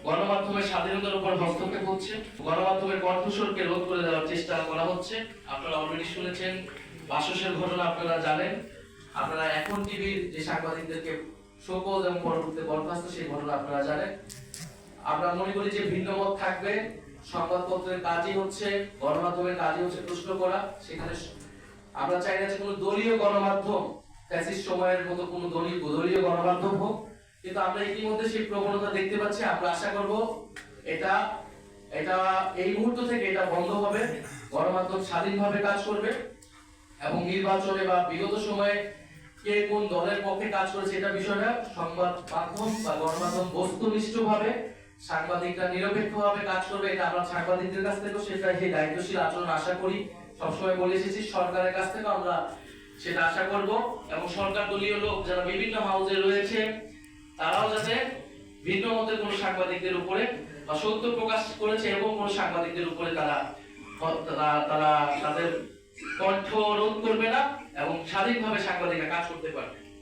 গণমাধ্যমের স্বাধীনতার উপর হস্তক্ষেপ হচ্ছে, গণমাধ্যমের কণ্ঠস্বরকে রোধ করে দেওয়ার চেষ্টা করা হচ্ছে। আপনারা অলরেডি শুনেছেন বাসসের ঘটনা, আপনারা জানেন। আপনারা এখন টিভির যে সাংবাদিকদেরকে শোকজ এবং পরবর্তীতে বরখাস্ত, সেই ঘটনা আপনারা জানেন। আমরা মনে করি যে ভিন্ন মত থাকবে, সংবাদপত্রের কাজই হচ্ছে, গণমাধ্যমের কাজই হচ্ছে প্রশ্ন করা। সেখানে আমরা চাই না যে কোনো দলীয় গণমাধ্যম ফ্যাসিস্ট সময়ের মতো কোনো দলীয় গণমাধ্যম হোক, কিন্তু আমরা ইতিমধ্যে সেই প্রবণতা দেখতে পাচ্ছি। আমরা আশা করব এটা এই মুহূর্ত থেকে এটা বন্ধ হবে, গণমাধ্যম স্বাধীনভাবে কাজ করবে এবং নির্বাচনে বা বিগত সময়ে কে কোন দলের পক্ষে কাজ করেছে এটা বিষয়টা সংবাদ মাধ্যম বা গণমাধ্যম বস্তুনিষ্ঠভাবে, সাংবাদিকরা নিরপেক্ষভাবে কাজ করবে। এটা আমরা সাংবাদিকদের কাছ থেকেও সেটা সেই দায়িত্বশীল আচরণ আশা করি, সবসময় বলে এসেছি। সরকারের কাছ থেকেও আমরা সেটা আশা করব এবং সরকার দলীয় লোক যারা বিভিন্ন হাউজে রয়েছে তারাও যাতে ভিন্ন মতের কোন সাংবাদিকদের উপরে বা সত্য প্রকাশ করেছে এবং কোন সাংবাদিকদের উপরে তারা তাদের কণ্ঠ রোধ করবে না এবং স্বাধীনভাবে সাংবাদিকরা কাজ করতে পারবে।